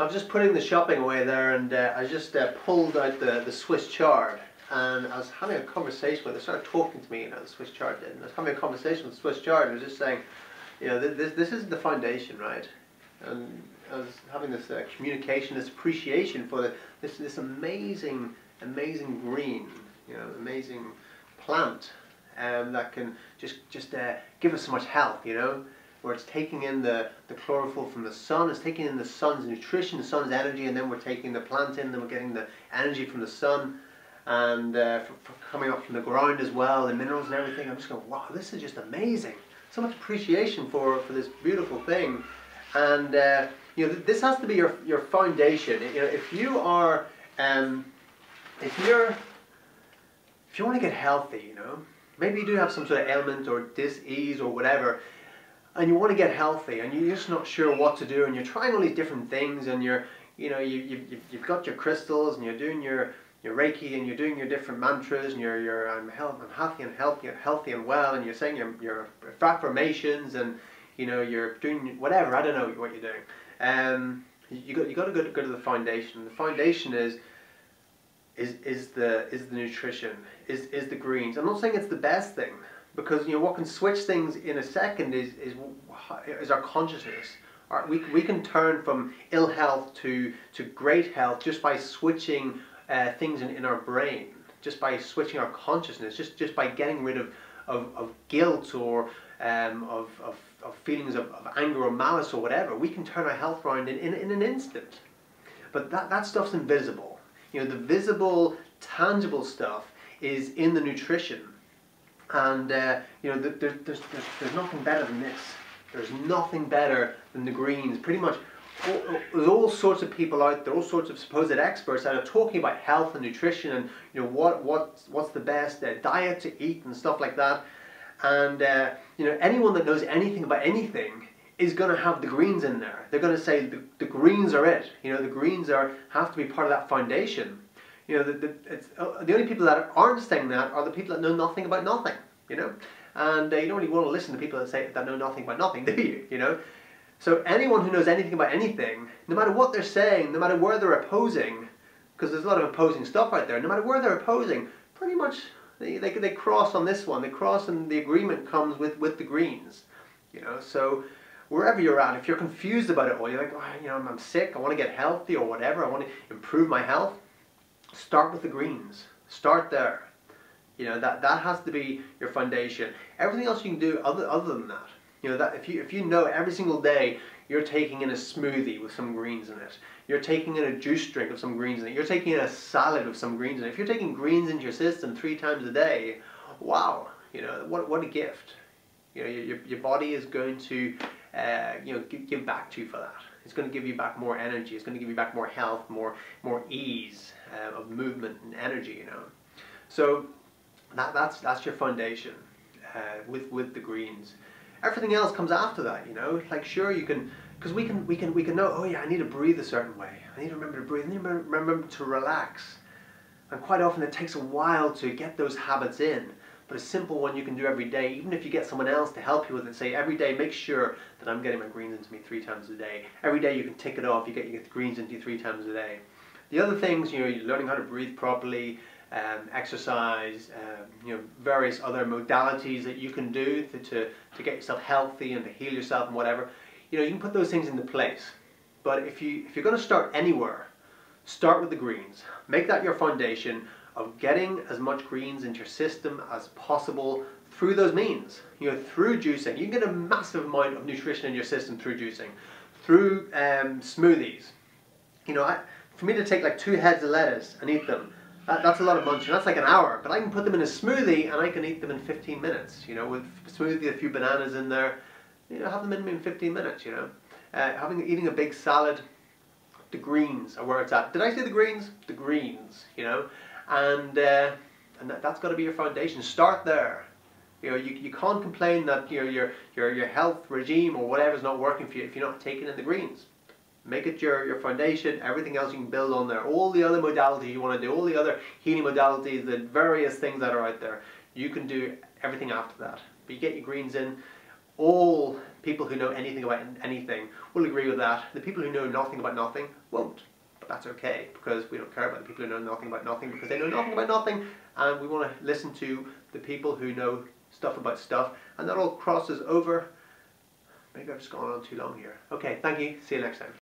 I was just putting the shopping away there, and I just pulled out the Swiss chard, and I was having a conversation with it. They started talking to me, the Swiss chard did, and I was having a conversation with the Swiss chard, and I was just saying, this is the foundation, right? And I was having this communication, this appreciation for this amazing green, amazing plant, that can just give us so much health, where it's taking in the chlorophyll from the sun, it's taking in the sun's nutrition, the sun's energy, and then we're taking the plant in, then we're getting the energy from the sun, and for coming up from the ground as well, the minerals and everything. I'm just going, wow, this is just amazing. So much appreciation for this beautiful thing. And this has to be your foundation. If you are, if you want to get healthy, maybe you do have some sort of ailment or dis-ease or whatever, and you want to get healthy, and you're just not sure what to do, and you're trying all these different things, and you've got your crystals, and you're doing your Reiki, and you're doing your different mantras, and I'm healthy and well, and you're saying your affirmations, and you're doing whatever. I don't know what you're doing. You got to go to the foundation. The foundation is the nutrition, is the greens. I'm not saying it's the best thing, because what can switch things in a second is our consciousness. We can turn from ill health to great health just by switching things in our brain, just by switching our consciousness, just by getting rid of guilt or of feelings of anger or malice or whatever. We can turn our health around in an instant. But that stuff's invisible. The visible, tangible stuff is in the nutrition. And there's nothing better than this. There's nothing better than the greens. Pretty much, there's all sorts of people out there, all sorts of supposed experts that are talking about health and nutrition, and what's the best diet to eat and stuff like that. And anyone that knows anything about anything is going to have the greens in there. They're going to say the greens are it. The greens have to be part of that foundation. The only people that aren't saying that are the people that know nothing about nothing. And you don't really want to listen to people that know nothing about nothing, do you? So anyone who knows anything about anything, no matter what they're saying, no matter where they're opposing, because there's a lot of opposing stuff out there, no matter where they're opposing, pretty much they cross on this one. They cross, and the agreement comes with the greens. So wherever you're at, if you're confused about it all, you're like, oh, I'm sick, I want to get healthy or whatever, I want to improve my health, start with the greens. Start there. That has to be your foundation. Everything else you can do other than that. That if you know every single day you're taking in a smoothie with some greens in it, you're taking in a juice drink with some greens in it, you're taking in a salad with some greens in it. If you're taking greens into your system 3 times a day, wow, what a gift. Your body is going to give back to you for that. It's going to give you back more energy. It's going to give you back more health, more ease of movement and energy. So that's your foundation with the greens. Everything else comes after that. Like, sure, you can, because we can know, oh yeah, I need to breathe a certain way. I need to remember to breathe. I need to remember to relax. And quite often it takes a while to get those habits in. But a simple one you can do every day, even if you get someone else to help you with it. Say every day, make sure that I'm getting my greens into me 3 times a day. Every day you can tick it off. You get the greens into you 3 times a day. The other things, you're learning how to breathe properly, exercise, various other modalities that you can do to get yourself healthy and to heal yourself and whatever. You can put those things into place. But if you're going to start anywhere, start with the greens. Make that your foundation of getting as much greens into your system as possible through those means. Through juicing. You can get a massive amount of nutrition in your system through juicing. Through smoothies. For me to take like 2 heads of lettuce and eat them, that's a lot of munching. That's like an hour. But I can put them in a smoothie and I can eat them in 15 minutes. With smoothie, a few bananas in there. Have them in 15 minutes. Eating a big salad. The greens are where it's at. Did I say the greens? The greens. And that's got to be your foundation. Start there. You can't complain that your health regime or whatever is not working for you if you're not taking in the greens. Make it your foundation. Everything else you can build on there. All the other modalities you want to do, all the other healing modalities, the various things that are out there, you can do everything after that. But you get your greens in, all People who know anything about anything will agree with that. The people who know nothing about nothing won't. But that's okay, because we don't care about the people who know nothing about nothing, because they know nothing about nothing, and we want to listen to the people who know stuff about stuff, and that all crosses over. Maybe I've just gone on too long here. Okay, thank you. See you next time.